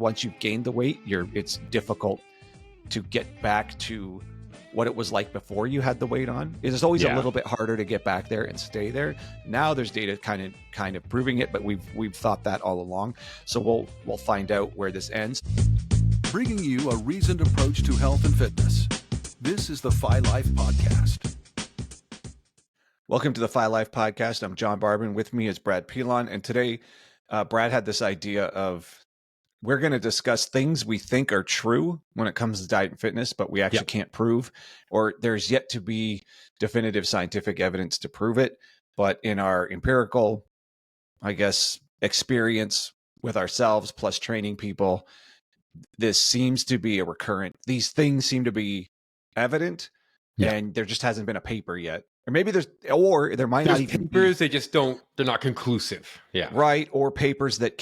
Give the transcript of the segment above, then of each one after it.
once you've gained the weight, it's difficult to get back to what it was like before you had the weight on. It's always a little bit harder to get back there and stay there. Now there's data kind of proving it, but we've thought that all along. So we'll find out where this ends. Bringing you a reasoned approach to health and fitness. This is the Phi Life Podcast. Welcome to the Phi Life Podcast. I'm John Barbin. With me is Brad Pilon. And today, Brad had this idea of we're going to discuss things we think are true when it comes to diet and fitness, but we actually can't prove, or there's yet to be definitive scientific evidence to prove it. But in our empirical, I guess, experience with ourselves plus training people, this seems to be these things seem to be evident, and there just hasn't been a paper yet. Or maybe there might not even papers, they're not conclusive. Yeah. Right. Or papers that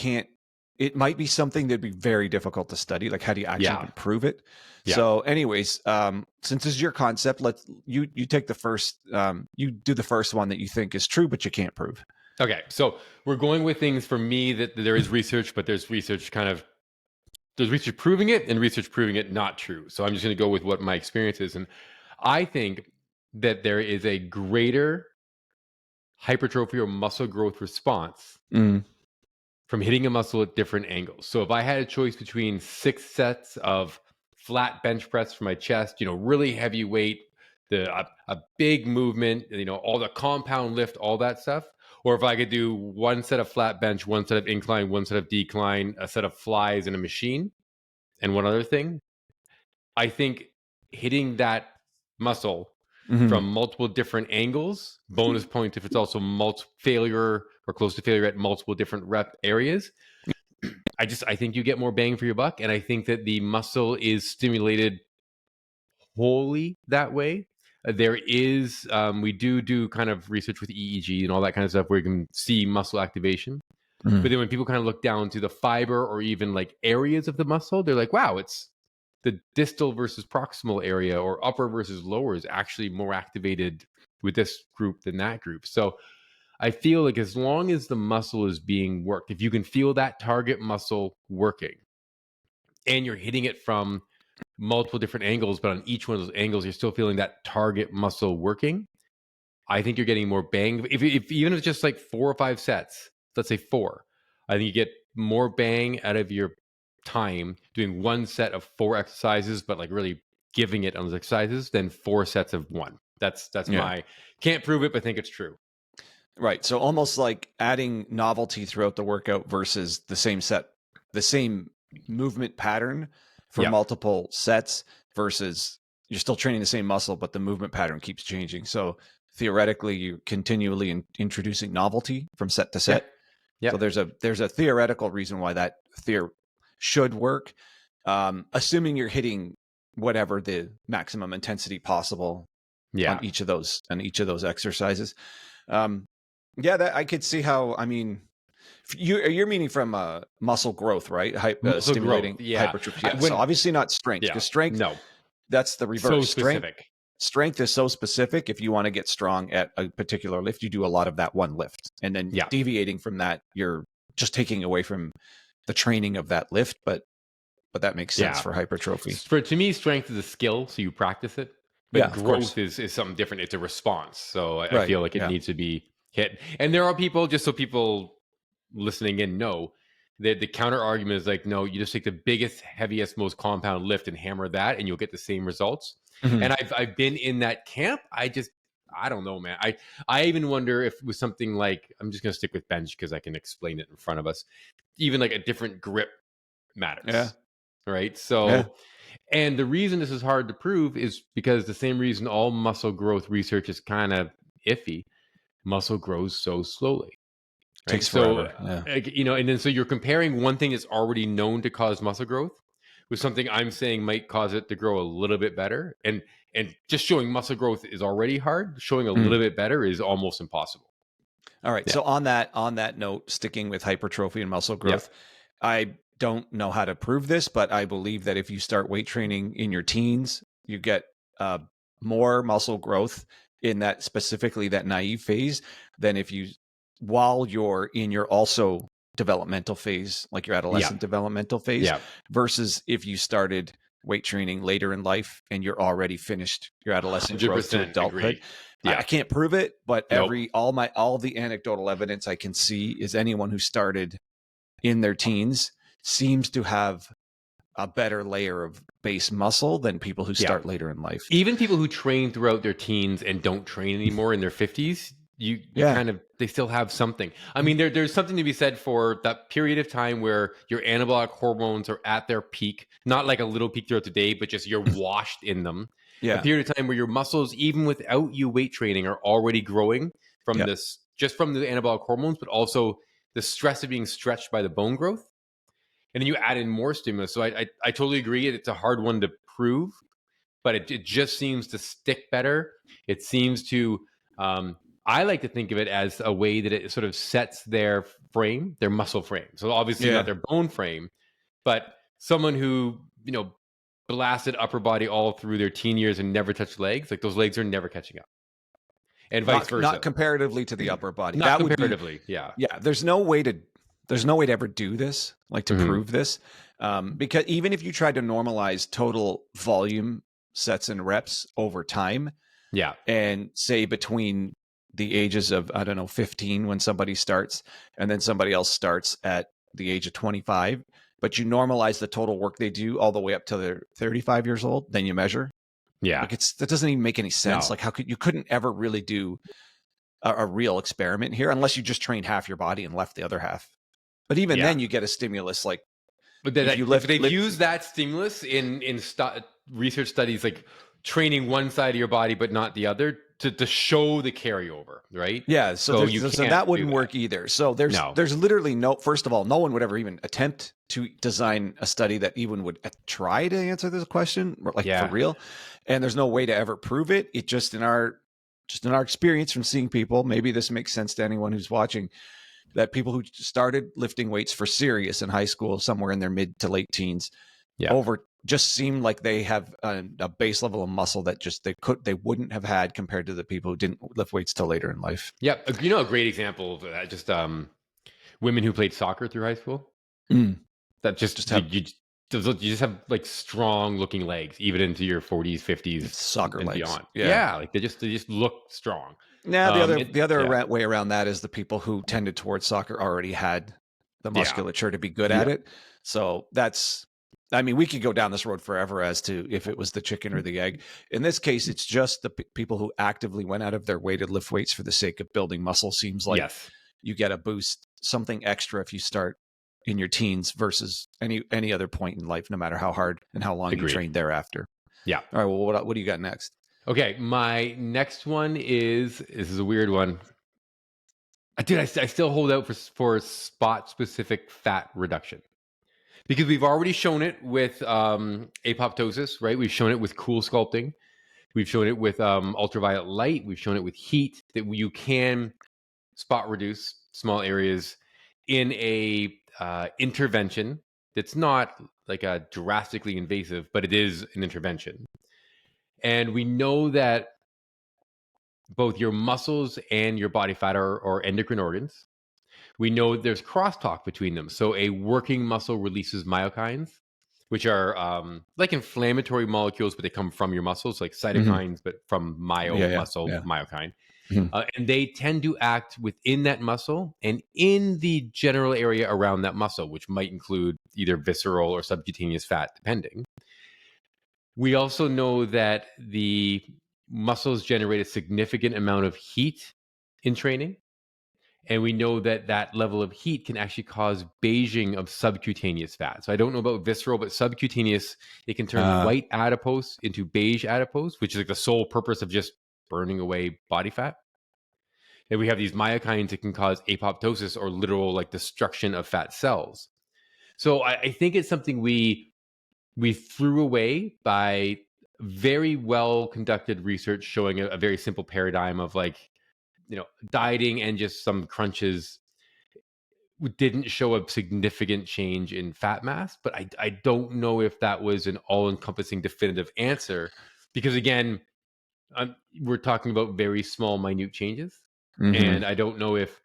it might be something that'd be very difficult to study. Like, how do you actually even prove it? Yeah. So anyways, since this is your concept, you take the first, you do the first one that you think is true, but you can't prove. Okay. So we're going with things for me that there is research, but there's research proving it and research proving it not true. So I'm just going to go with what my experience is. And I think that there is a greater hypertrophy or muscle growth response from hitting a muscle at different angles. So if I had a choice between 6 sets of flat bench press for my chest, really heavy weight, a big movement, all the compound lift, all that stuff, or if I could do 1 set of flat bench, 1 set of incline, 1 set of decline, a set of flies and a machine, and one other thing, I think hitting that muscle from multiple different angles, bonus point if it's also failure or close to failure at multiple different rep areas. I think you get more bang for your buck, and I think that the muscle is stimulated wholly that way. There is, we do kind of research with EEG and all that kind of stuff where you can see muscle activation. But then when people kind of look down to the fiber or even like areas of the muscle, they're like, wow, it's the distal versus proximal area or upper versus lower is actually more activated with this group than that group. So I feel like as long as the muscle is being worked, if you can feel that target muscle working and you're hitting it from multiple different angles, but on each one of those angles, you're still feeling that target muscle working, I think you're getting more bang. If even if it's just like 4 or 5 sets, let's say 4, I think you get more bang out of your time doing 1 set of 4 exercises, but like really giving it on those exercises than 4 sets of 1. That's my, can't prove it, but think it's true. Right. So almost like adding novelty throughout the workout versus the same movement pattern for multiple sets versus you're still training the same muscle, but the movement pattern keeps changing. So theoretically, you're continually introducing novelty from set to set. Yeah. So there's a theoretical reason why that should work, assuming you're hitting whatever the maximum intensity possible on each of those exercises. That I could see how. I mean, you're meaning from muscle growth, right? Stimulating hypertrophy. Yeah. So obviously not strength, because strength, that's the reverse. So specific. Strength is so specific. If you want to get strong at a particular lift, you do a lot of that one lift, and then deviating from that, you're just taking away from the training of that lift. But that makes sense for hypertrophy. To me, strength is a skill, so you practice it. But growth is something different. It's a response. So I feel like it needs to be hit. And there are people, just so people listening in know, that the counter argument is like, no, you just take the biggest, heaviest, most compound lift and hammer that, and you'll get the same results. And I've been in that camp. I don't know, man. I even wonder if with something like, I'm just going to stick with bench because I can explain it in front of us, even like a different grip matters. Yeah. Right. So, and the reason this is hard to prove is because the same reason all muscle growth research is kind of iffy. Muscle grows so slowly. Right? Takes forever. And then so you're comparing one thing that's already known to cause muscle growth with something I'm saying might cause it to grow a little bit better. And just showing muscle growth is already hard. Showing a little bit better is almost impossible. All right. So on that note, sticking with hypertrophy and muscle growth, I don't know how to prove this, but I believe that if you start weight training in your teens, you get more muscle growth in that, specifically that naive phase, than if you, while you're in your also developmental phase, like your adolescent developmental phase, Yeah. versus if you started weight training later in life and you're already finished your adolescent growth to 100% adulthood. agree. Yeah. I can't prove it, but Nope. all the anecdotal evidence I can see is anyone who started in their teens seems to have a better layer of base muscle than people who start later in life. Even people who train throughout their teens and don't train anymore in their 50s, you kind of, they still have something. I mean, there's something to be said for that period of time where your anabolic hormones are at their peak, not like a little peak throughout the day, but just you're washed in them. A period of time where your muscles, even without you weight training, are already growing from this, just from the anabolic hormones, but also the stress of being stretched by the bone growth. And then you add in more stimulus. So I totally agree. It's a hard one to prove, but it just seems to stick better. It seems to, I like to think of it as a way that it sort of sets their frame, their muscle frame. So obviously not their bone frame, but someone who, blasted upper body all through their teen years and never touched legs, like those legs are never catching up. And vice versa. Not comparatively to the upper body. Not comparatively, yeah. Yeah, there's no way to ever do this, like to prove this. Because even if you tried to normalize total volume sets and reps over time, and say between the ages of, 15 when somebody starts, and then somebody else starts at the age of 25, but you normalize the total work they do all the way up to they're 35 years old, then you measure. Yeah. Like that doesn't even make any sense. No. Like you couldn't ever really do a real experiment here unless you just trained half your body and left the other half. But even then you get a stimulus like, but they've used that stimulus in research studies, like training one side of your body but not the other, to show the carryover, right? Yeah, so that wouldn't work either. So there's literally first of all, no one would ever even attempt to design a study that even would try to answer this question, like for real. And there's no way to ever prove it. It just in our experience from seeing people, maybe this makes sense to anyone who's watching, that people who started lifting weights for serious in high school, somewhere in their mid to late teens, just seem like they have a base level of muscle that just they wouldn't have had compared to the people who didn't lift weights till later in life. Yeah, a great example of that, just women who played soccer through high school. That just have, you just have like strong looking legs even into your 40s, 50s, soccer legs beyond. Yeah, like they just look strong. Now the other way around that is the people who tended towards soccer already had the musculature to be good at it. So we could go down this road forever as to if it was the chicken or the egg. In this case, it's just the people who actively went out of their way to lift weights for the sake of building muscle. Seems like you get a boost, something extra if you start in your teens versus any other point in life, no matter how hard and how long you trained thereafter. Yeah. All right. Well, what do you got next? Okay, my next one this is a weird one. Dude, I still hold out for spot-specific fat reduction. Because we've already shown it with apoptosis, right? We've shown it with cool sculpting. We've shown it with ultraviolet light. We've shown it with heat, that you can spot reduce small areas in a intervention that's not like a drastically invasive, but it is an intervention. And we know that both your muscles and your body fat are endocrine organs. We know there's crosstalk between them. So a working muscle releases myokines, which are like inflammatory molecules, but they come from your muscles, like cytokines, but from myokine. And they tend to act within that muscle and in the general area around that muscle, which might include either visceral or subcutaneous fat, depending. We also know that the muscles generate a significant amount of heat in training. And we know that level of heat can actually cause beiging of subcutaneous fat. So I don't know about visceral, but subcutaneous, it can turn white adipose into beige adipose, which is like the sole purpose of just burning away body fat. And we have these myokines that can cause apoptosis, or literal like destruction of fat cells. So I think it's something we threw away by very well conducted research showing a very simple paradigm of dieting and just some crunches didn't show a significant change in fat mass. But I don't know if that was an all-encompassing definitive answer, because again, we're talking about very small, minute changes. And I don't know if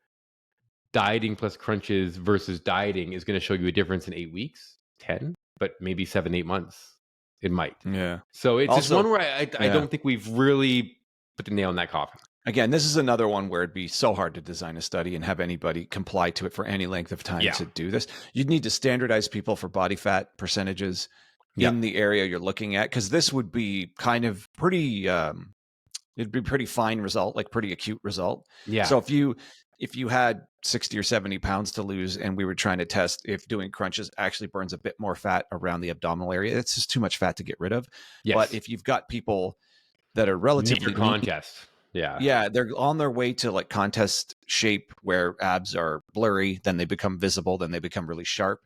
dieting plus crunches versus dieting is going to show you a difference in 8 weeks, 10, but maybe 7, 8 months. It might. Yeah. So it's just Also, one where I don't think we've really put the nail in that coffin. again, this is another one where it'd be so hard to design a study and have anybody comply to it for any length of time to do this. You'd need to standardize people for body fat percentages in the area you're looking at, because this would be kind of pretty, it'd be pretty fine result, like pretty acute result. Yeah. So if you had 60 or 70 pounds to lose and we were trying to test if doing crunches actually burns a bit more fat around the abdominal area, it's just too much fat to get rid of. Yes. But if you've got people that are relatively near contest, yeah, they're on their way to like contest shape where abs are blurry, then they become visible, then they become really sharp.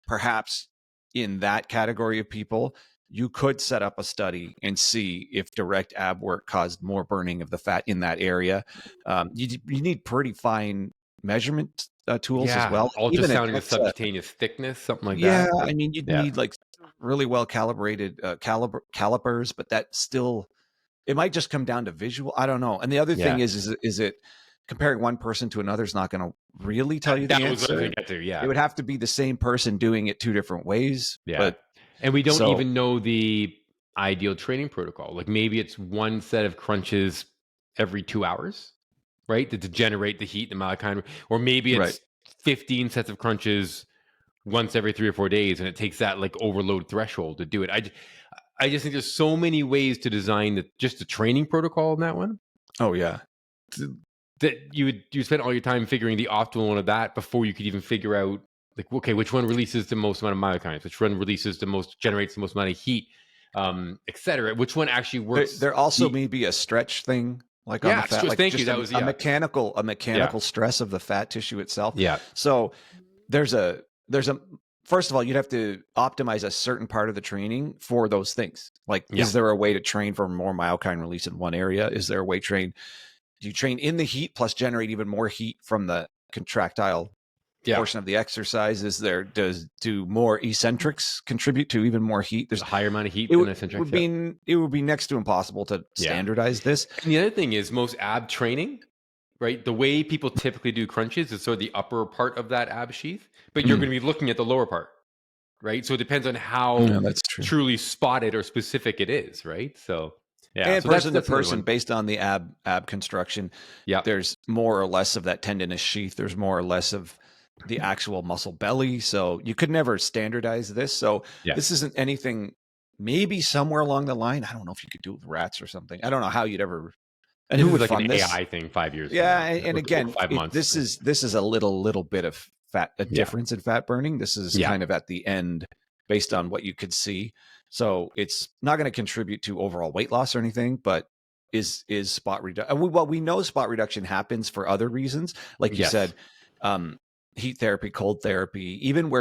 Perhaps in that category of people, you could set up a study and see if direct ab work caused more burning of the fat in that area. You need pretty fine measurement tools as well. Ultrasounding the subcutaneous thickness, something like that. Yeah, I mean, you'd need like really well calibrated calipers, but that still, it might just come down to visual. I don't know. And the other thing is it comparing one person to another is not going to really tell you the answer. It would have to be the same person doing it 2 different ways. Yeah. And we don't even know the ideal training protocol. Like maybe it's one set of crunches every 2 hours, right? To generate the heat, the myokine, or maybe it's 15 sets of crunches once every 3 or 4 days, and it takes that like overload threshold to do it. I just think there's so many ways to design just the training protocol in that one. Oh yeah. That you spend all your time figuring the optimal one of that before you could even figure out like, okay, which one releases the most amount of myokines, which one generates the most amount of heat, etc. Which one actually works? There also may be a stretch thing, like on the fat. Like thank you. That was a mechanical stress of the fat tissue itself. Yeah. So there's a first of all, you'd have to optimize a certain part of the training for those things. Like, is there a way to train for more myokine release in one area? Is there a way do you train in the heat plus generate even more heat from the contractile portion of the exercise? Do more eccentrics contribute to even more heat? There's a higher amount of heat than eccentrics. It would be next to impossible to standardize this. And the other thing is most ab training, right? The way people typically do crunches is sort of the upper part of that ab sheath, but you're going to be looking at the lower part, right? So it depends on how truly spotted or specific it is, right? So and person to person, based on the ab construction, there's more or less of that tendinous sheath. There's more or less of the actual muscle belly. So you could never standardize this. So this isn't anything, maybe somewhere along the line. I don't know if you could do it with rats or something. I don't know how you'd ever. And who would like fund an this? AI thing 5 years. Yeah, and again, 5 months. This is a little bit of difference in fat burning. This is kind of at the end, based on what you could see. So it's not going to contribute to overall weight loss or anything, but is spot reduction. Well, we know spot reduction happens for other reasons, like you said, heat therapy, cold therapy, even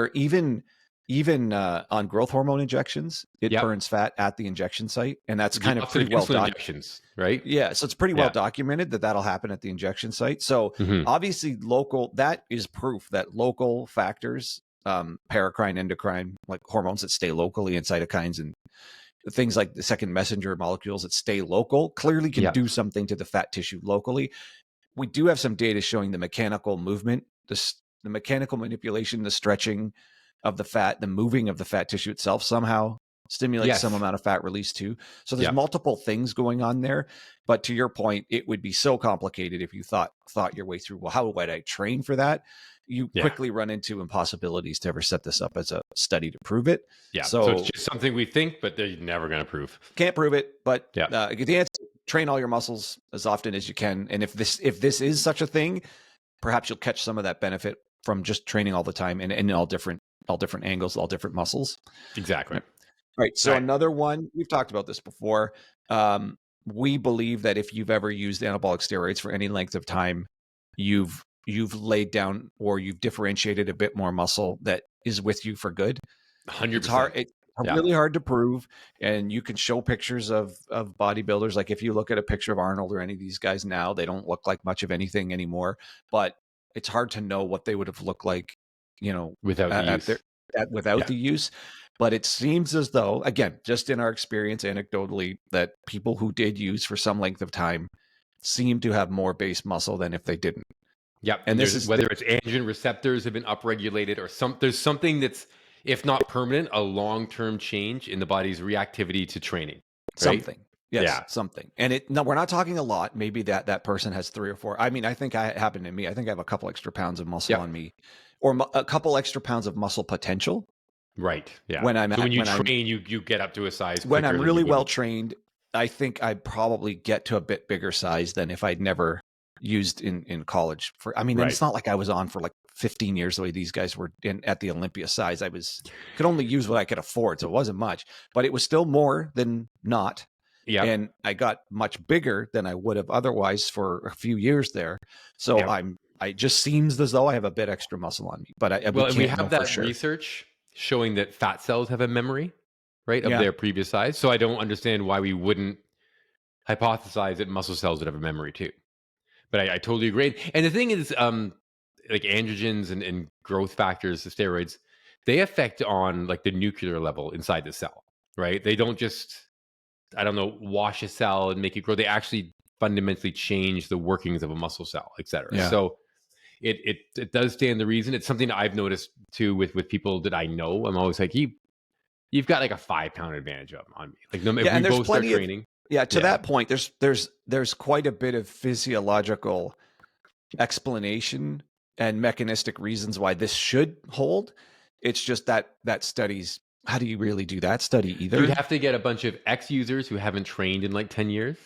on growth hormone injections, it burns fat at the injection site, and that's kind of pretty well documented, right? Yeah, so it's pretty well documented that'll happen at the injection site. So obviously, that is proof that local factors, paracrine, endocrine, like hormones that stay locally, and cytokines and things like the second messenger molecules that stay local, clearly can do something to the fat tissue locally. We do have some data showing the mechanical movement, the mechanical manipulation, the stretching of the fat, the moving of the fat tissue itself somehow stimulates some amount of fat release too. So there's multiple things going on there. But to your point, it would be so complicated if you thought your way through, well, how would I train for that? You quickly run into impossibilities to ever set this up as a study to prove it. Yeah. So it's just something we think, but they're never going to prove. Can't prove it, but the answer, train all your muscles as often as you can. And if this is such a thing, perhaps you'll catch some of that benefit from just training all the time and in all different angles, all different muscles. Exactly. All right. So another one, we've talked about this before. We believe that if you've ever used anabolic steroids for any length of time, you've laid down or you've differentiated a bit more muscle that is with you for good. 100%. It's hard. It's really hard to prove. And you can show pictures of bodybuilders. Like if you look at a picture of Arnold or any of these guys now, they don't look like much of anything anymore, but it's hard to know what they would have looked like, without the use. But it seems as though, again, just in our experience anecdotally, that people who did use for some length of time seem to have more base muscle than if they didn't. Yep. And this is whether it's androgen receptors have been upregulated or there's something that's, if not permanent, a long-term change in the body's reactivity to training. Right? something. Yes, Yeah. something. And no, we're not talking a lot. Maybe that person has 3 or 4. I mean, I think it happened to me. I think I have a couple extra pounds of muscle on me, or a couple extra pounds of muscle potential. Right. Yeah. When I'm so when you when train, you get up to a size when quicker I'm than really you would. well trained, I think I'd probably get to a bit bigger size than if I'd never used in college. I mean, and it's not like I was on for like 15 years the way these guys were at the Olympia size. I could only use what I could afford, so it wasn't much, but it was still more than not. Yeah. And I got much bigger than I would have otherwise for a few years there. So it just seems as though I have a bit extra muscle on me, but we have that research showing that fat cells have a memory, right, of their previous size. So I don't understand why we wouldn't hypothesize that muscle cells would have a memory too. But I totally agree. And the thing is, like androgens and growth factors, the steroids, they affect on like the nuclear level inside the cell, right? They don't just, I don't know, wash a cell and make it grow. They actually fundamentally change the workings of a muscle cell, et cetera. Yeah. So it does stand the reason. It's something that I've noticed too with people that I know. I'm always like, you've got like a 5-pound advantage on me. Like, no, if we both start training. To that point, there's quite a bit of physiological explanation and mechanistic reasons why this should hold. It's just that studies, how do you really do that study either? You'd have to get a bunch of ex-users who haven't trained in like 10 years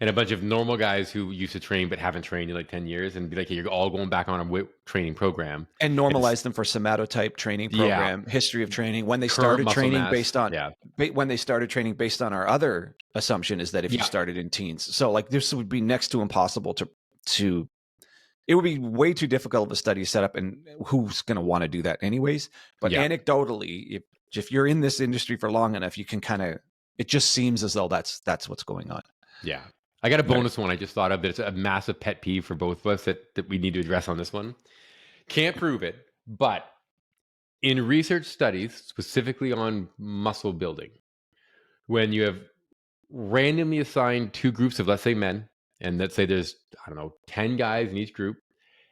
and a bunch of normal guys who used to train but haven't trained in like 10 years and be like, hey, you're all going back on a training program. And normalize them for somatotype training program, history of training, when they started training based on when they started training based on our other assumption is that if you started in teens. So like this would be next to impossible to it would be way too difficult of a study set up, and who's going to want to do that anyways? But anecdotally, if you're in this industry for long enough, you can kind of, it just seems as though that's what's going on. Yeah. I got a bonus one I just thought of. That's a massive pet peeve for both of us that we need to address on this one. Can't prove it, but in research studies, specifically on muscle building, when you have randomly assigned 2 groups of, let's say, men, and let's say there's, I don't know, 10 guys in each group,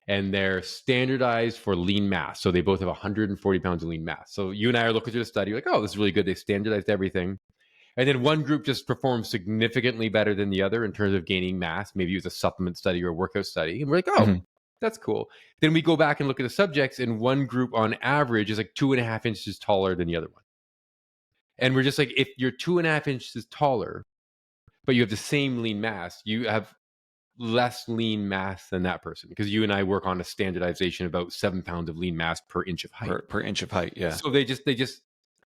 and they're standardized for lean mass. So they both have 140 pounds of lean mass. So you and I are looking through the study, like, oh, this is really good. They standardized everything. And then one group just performs significantly better than the other in terms of gaining mass. Maybe it was a supplement study or a workout study. And we're like, oh, that's cool. Then we go back and look at the subjects, and one group on average is like 2.5 inches taller than the other one. And we're just like, if you're 2.5 inches taller, but you have the same lean mass, you have less lean mass than that person, because you and I work on a standardization of about 7 pounds of lean mass per inch of height. Per inch of height, yeah. So they just,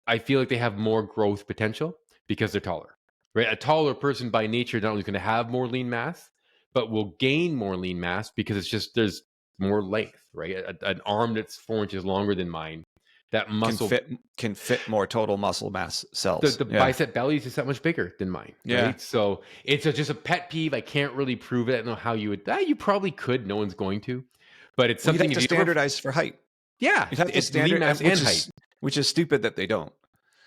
I feel like they have more growth potential because they're taller, right? A taller person by nature not only is going to have more lean mass, but will gain more lean mass because it's just, there's more length, right? An arm that's 4 inches longer than mine, that muscle can fit more total muscle mass cells. The bicep belly is just that much bigger than mine. Yeah. Right? So it's just a pet peeve. I can't really prove it. I don't know how you would. You probably could. No one's going to. But it's something you'd have to standardize for height. Yeah. You'd have to standardize and height. Which is stupid that they don't.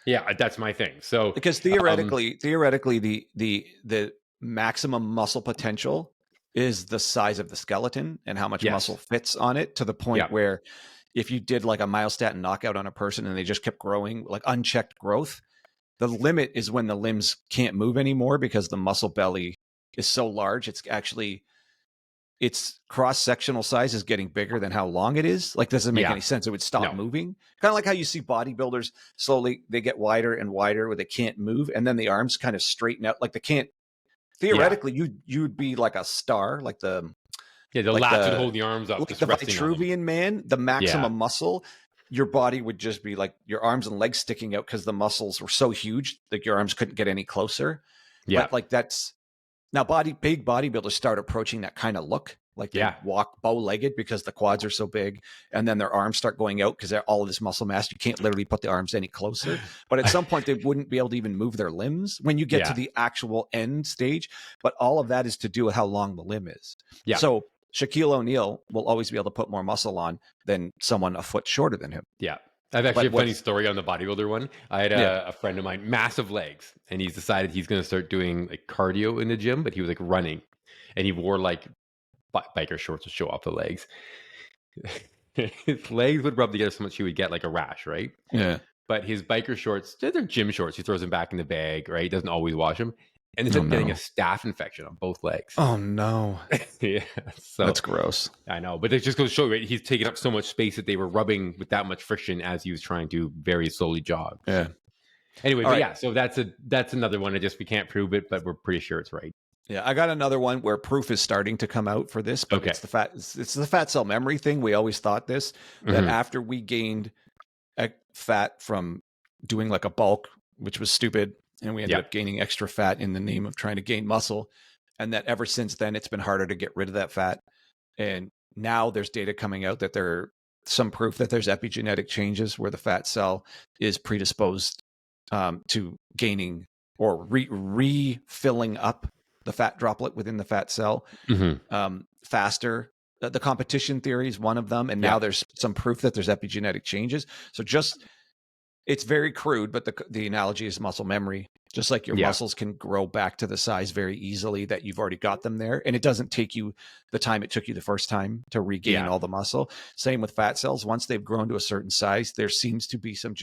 Yeah, that's my thing. So because theoretically, the maximum muscle potential is the size of the skeleton and how much muscle fits on it, to the point where if you did like a myostatin knockout on a person and they just kept growing, like unchecked growth, the limit is when the limbs can't move anymore because the muscle belly is so large. It's actually, its cross-sectional size is getting bigger than how long it is. Like, doesn't make any sense. It would stop moving. Kind of like how you see bodybuilders slowly, they get wider and wider where they can't move. And then the arms kind of straighten out. Like they can't, theoretically, you'd be like a star, like the lats would hold the arms up. Like the Vitruvian man, the maximum muscle, your body would just be like your arms and legs sticking out because the muscles were so huge that your arms couldn't get any closer. Yeah. But like that's, now big bodybuilders start approaching that kind of look. Like they walk bow-legged because the quads are so big, and then their arms start going out because they're all of this muscle mass. You can't literally put the arms any closer. But at some point, they wouldn't be able to even move their limbs when you get to the actual end stage. But all of that is to do with how long the limb is. Yeah. So Shaquille O'Neal will always be able to put more muscle on than someone a foot shorter than him. Yeah. I have actually a funny story on the bodybuilder one. I had a friend of mine, massive legs, and he's decided he's going to start doing like cardio in the gym, but he was like running, and he wore like biker shorts would show off the legs. His legs would rub together so much he would get like a rash, right? Yeah. But his biker shorts, they're gym shorts. He throws them back in the bag, right? He doesn't always wash them. And ends up getting a staph infection on both legs. Oh, no. Yeah. So that's gross. I know. But it just goes to show you, right? He's taking up so much space that they were rubbing with that much friction as he was trying to very slowly jog. Yeah. Anyway, All yeah. So that's another one. We can't prove it, but we're pretty sure it's right. Yeah, I got another one where proof is starting to come out for this, but it's the fat cell memory thing. We always thought this, that after we gained fat from doing like a bulk, which was stupid, and we ended up gaining extra fat in the name of trying to gain muscle, and that ever since then it's been harder to get rid of that fat. And now there's data coming out that there some proof that there's epigenetic changes where the fat cell is predisposed to gaining or refilling up the fat droplet within the fat cell faster. The competition theory is one of them. And now there's some proof that there's epigenetic changes. So it's very crude, but the analogy is muscle memory. Just like your muscles can grow back to the size very easily that you've already got them there. And it doesn't take you the time it took you the first time to regain all the muscle. Same with fat cells. Once they've grown to a certain size, there seems to be some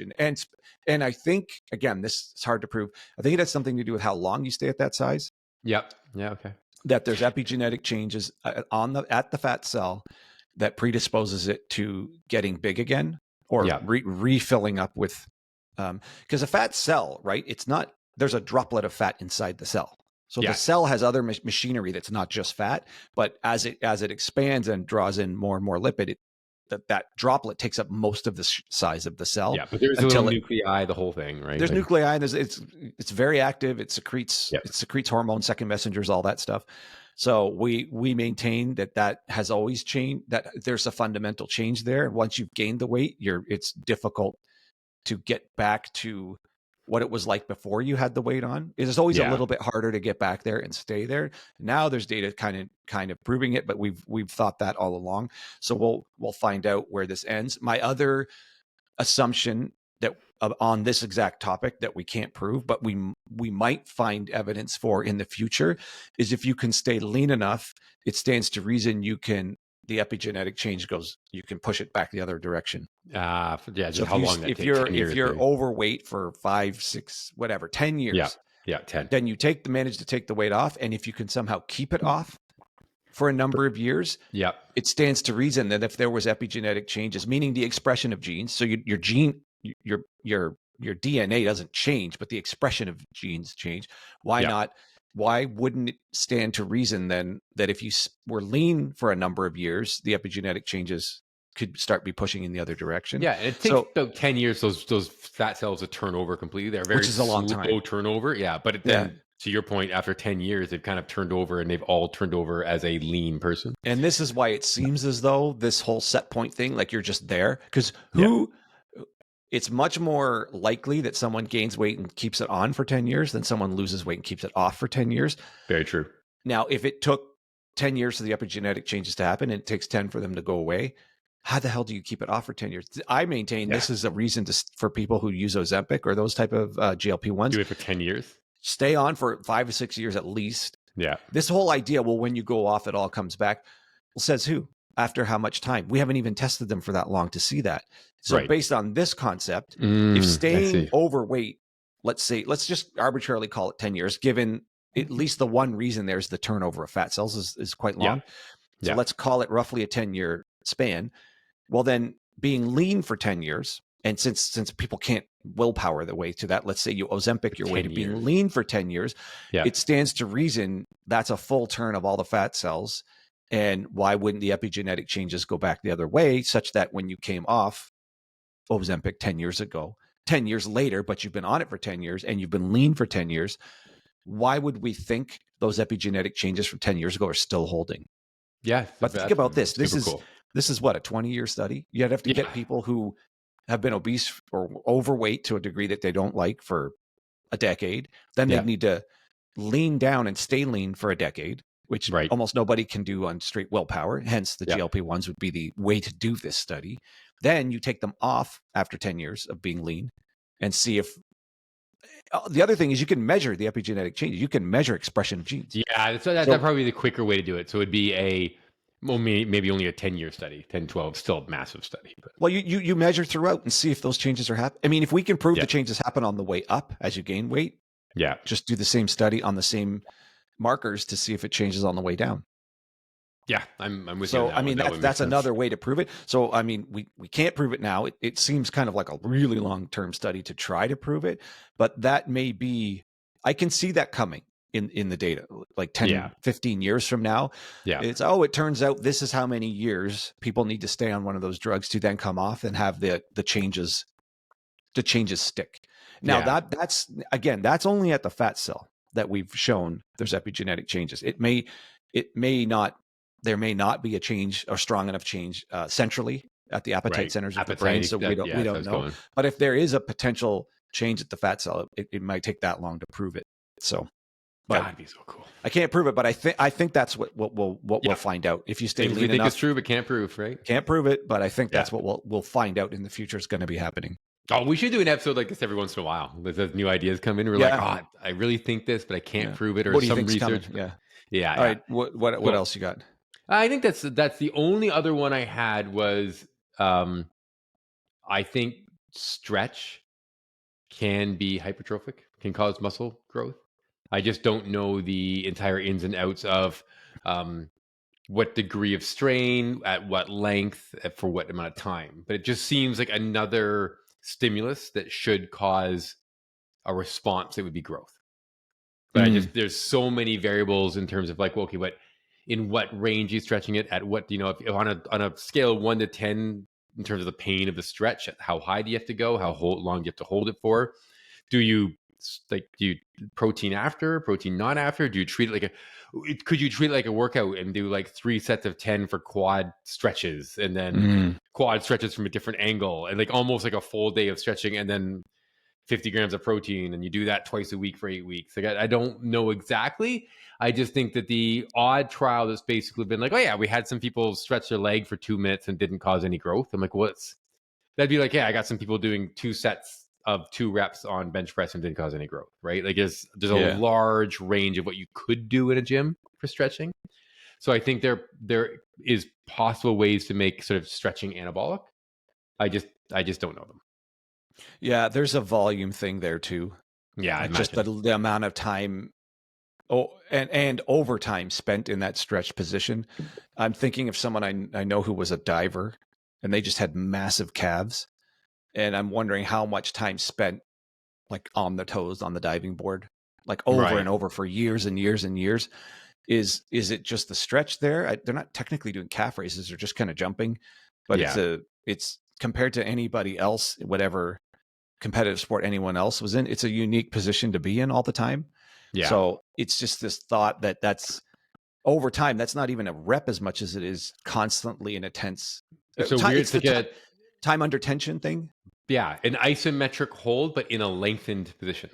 and I think, again, this is hard to prove. I think it has something to do with how long you stay at that size. Yep. Yeah. Okay. That there's epigenetic changes at the fat cell that predisposes it to getting big again or refilling up with, because a fat cell, right? There's a droplet of fat inside the cell. So the cell has other machinery that's not just fat, but as it expands and draws in more and more lipid, that droplet takes up most of the size of the cell. Yeah, but there's a little nuclei, the whole thing, right? There's nuclei, and it's very active. It secretes hormones, second messengers, all that stuff. So we maintain that has always changed. That there's a fundamental change there. Once you've gained the weight, it's difficult to get back to what it was like before you had the weight on. It is always a little bit harder to get back there and stay there. Now there's data kind of proving it, but we've thought that all along. So we'll find out where this ends. My other assumption that on this exact topic that we can't prove, but we might find evidence for in the future, is if you can stay lean enough, it stands to reason the epigenetic change you can push it back the other direction. Just so how long that takes. If you're overweight for 5, 6, whatever, 10 years, 10. Then you manage to take the weight off, and if you can somehow keep it off for a number of years, it stands to reason that if there was epigenetic changes, meaning the expression of genes, so your DNA doesn't change, but the expression of genes change. Why not? Why wouldn't it stand to reason then that if you were lean for a number of years, the epigenetic changes could start be pushing in the other direction? Yeah, it takes about 10 years those fat cells to turn over completely. They're very slow turnover. Yeah, but then to your point, after 10 years, they've kind of turned over and they've all turned over as a lean person. And this is why it seems as though this whole set point thing, like you're just there, because it's much more likely that someone gains weight and keeps it on for 10 years than someone loses weight and keeps it off for 10 years. Very true. Now, if it took 10 years for the epigenetic changes to happen and it takes 10 for them to go away, how the hell do you keep it off for 10 years? I maintain this is a reason for people who use Ozempic or those type of GLP-1s. Do it for 10 years. Stay on for 5 or 6 years at least. Yeah. This whole idea, well, when you go off, it all comes back. Well, says who? After how much time? We haven't even tested them for that long to see that. So based on this concept, if staying overweight, let's just arbitrarily call it 10 years, given at least the one reason there's the turnover of fat cells is quite long. So let's call it roughly a 10-year span. Well, then being lean for 10 years, and since people can't willpower the way to that, let's say you Ozempic your way to being lean for 10 years, it stands to reason that's a full turn of all the fat cells. And why wouldn't the epigenetic changes go back the other way, such that when you came off Ozempic 10 years ago, 10 years later, but you've been on it for 10 years and you've been lean for 10 years, why would we think those epigenetic changes from 10 years ago are still holding? Yeah. But think about this. This is what, a 20-year study? You'd have to get people who have been obese or overweight to a degree that they don't like for a decade. Then they'd need to lean down and stay lean for a decade, which almost nobody can do on straight willpower. Hence, the GLP-1s would be the way to do this study. Then you take them off after 10 years of being lean and see if the other thing is you can measure the epigenetic changes. You can measure expression of genes. Yeah, that's probably the quicker way to do it. So it'd be Well, maybe only a 10-year study, 10, 12, still a massive study. But. Well, you measure throughout and see if those changes are happening. I mean, if we can prove Yeah. the changes happen on the way up as you gain weight, Yeah. just do the same study on the same markers to see if it changes on the way down. Yeah, I'm with you So, on that I mean, one. that's another way to prove it. So, I mean, we can't prove it now. It seems kind of like a really long-term study to try to prove it, but that may be, I can see that coming in the data, like 10, 15 years from now. Yeah. It's, it turns out this is how many years people need to stay on one of those drugs to then come off and have the changes stick. Now that's again, that's only at the fat cell that we've shown there's epigenetic changes. There may not be a change or strong enough change centrally at the appetite centers of the brain. So we don't know. But if there is a potential change at the fat cell, it might take that long to prove it. So, but that'd be so cool. I can't prove it, but I think that's what we'll find out if you stay lean enough. We think it's true, but can't prove, right? Can't prove it, but I think that's what we'll find out in the future is going to be happening. Oh, we should do an episode like this every once in a while. As new ideas come in, we're like, oh, I really think this, but I can't prove it, or what do you some think's research. Coming? Yeah. All right. What else you got? I think that's the only other one I had was I think stretch can be hypertrophic, can cause muscle growth. I just don't know the entire ins and outs of what degree of strain, at what length, for what amount of time. But it just seems like another stimulus that should cause a response that would be growth. But there's so many variables in terms of like, well, okay, in what range are you stretching it? At what, if on a scale of 1 to 10, in terms of the pain of the stretch, how high do you have to go? How long do you have to hold it for? Do you protein after, protein not after? Do you treat it could you treat it like a workout and do like 3 sets of 10 for quad stretches and then quad stretches from a different angle and like almost like a full day of stretching and then 50 grams of protein, and you do that twice a week for 8 weeks? Like, I don't know exactly. I just think that the odd trial that's basically been like, oh yeah, we had some people stretch their leg for 2 minutes and didn't cause any growth. I'm like, that'd be like, yeah, I got some people doing 2 sets of 2 reps on bench press and didn't cause any growth, right? Like there's a large range of what you could do in a gym for stretching. So I think there is possible ways to make sort of stretching anabolic. I just don't know them. Yeah, there's a volume thing there too. Yeah, just the amount of time and overtime spent in that stretch position. I'm thinking of someone I know who was a diver and they just had massive calves. And I'm wondering how much time spent like on the toes on the diving board, like over and over for years and years and years. Is it just the stretch there? They're not technically doing calf raises; they're just kind of jumping. But it's compared to anybody else, whatever competitive sport anyone else was in, it's a unique position to be in all the time. Yeah. So it's just this thought that's over time. That's not even a rep as much as it is constantly an intense. It's weird to get time under tension thing. Yeah, an isometric hold, but in a lengthened position,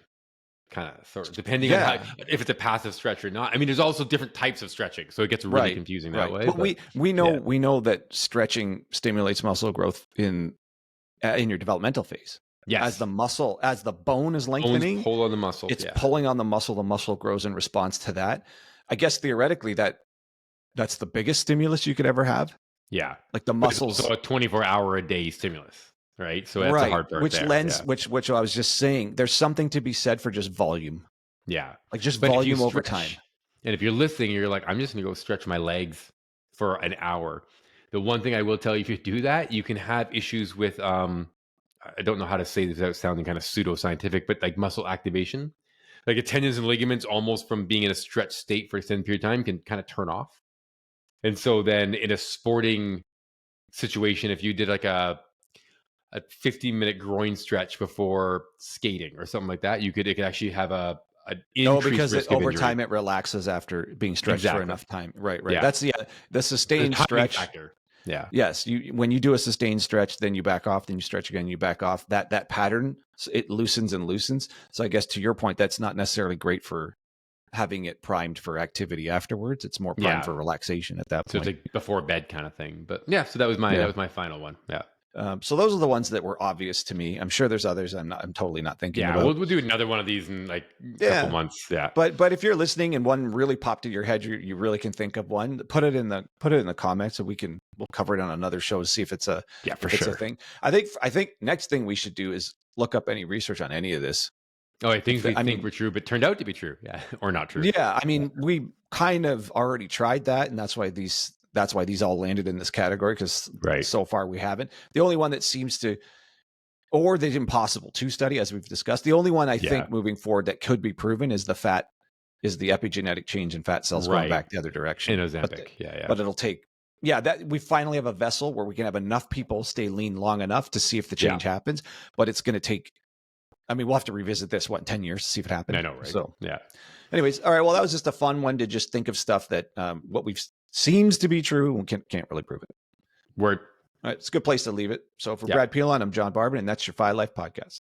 kind of sort of depending on if it's a passive stretch or not. I mean, there's also different types of stretching, so it gets really confusing that way. But we know that stretching stimulates muscle growth in your developmental phase. Yes, as the bone is lengthening, pull on the muscle. It's pulling on the muscle. The muscle grows in response to that. I guess theoretically that's the biggest stimulus you could ever have. Yeah, like the muscles. So a 24-hour-a-day stimulus. Right. So that's a hard part which I was just saying, there's something to be said for just volume. Yeah. Like just volume over time. And if you're listening, you're like, I'm just going to go stretch my legs for an hour. The one thing I will tell you, if you do that, you can have issues with, I don't know how to say this without sounding kind of pseudoscientific, but like muscle activation. Like tendons and ligaments almost from being in a stretched state for an extended period of time can kind of turn off. And so then in a sporting situation, if you did like a 15-minute groin stretch before skating or something like that, it could actually have an increased risk of over injury. time it relaxes after being stretched for enough time. Right. Yeah. That's the sustained stretch factor. Yeah. Yes. When you do a sustained stretch, then you back off, then you stretch again, you back off. That pattern, it loosens and loosens. So I guess to your point, that's not necessarily great for having it primed for activity afterwards. It's more primed for relaxation at that point. So it's like before bed kind of thing. But yeah, so that was my final one. Yeah. So those are the ones that were obvious to me. I'm sure there's others I'm totally not thinking Yeah, about. we'll do another one of these in like a couple months. Yeah. But if you're listening and one really popped in your head, you really can think of one, put it in the comments, and we'll cover it on another show to see if it's a thing. I think next thing we should do is look up any research on any of this. Oh, I think were true, but turned out to be true. Yeah. Or not true. Yeah. I mean, we kind of already tried that, and that's why these all landed in this category, because so far we haven't. The only one that seems to, or that's impossible to study, as we've discussed. The only one I think moving forward that could be proven is the epigenetic change in fat cells going back the other direction. In Ozempic. But it'll take, that we finally have a vessel where we can have enough people stay lean long enough to see if the change happens. But it's going to take, I mean, we'll have to revisit this, in 10 years to see if it happens. I know, right? So, yeah. Anyways, all right. Well, that was just a fun one to just think of stuff that what we've seems to be true and can't really prove it. Word. All right, it's a good place to leave it. So for Brad Pilon, I'm John Barber, and that's your Phi Life Podcast.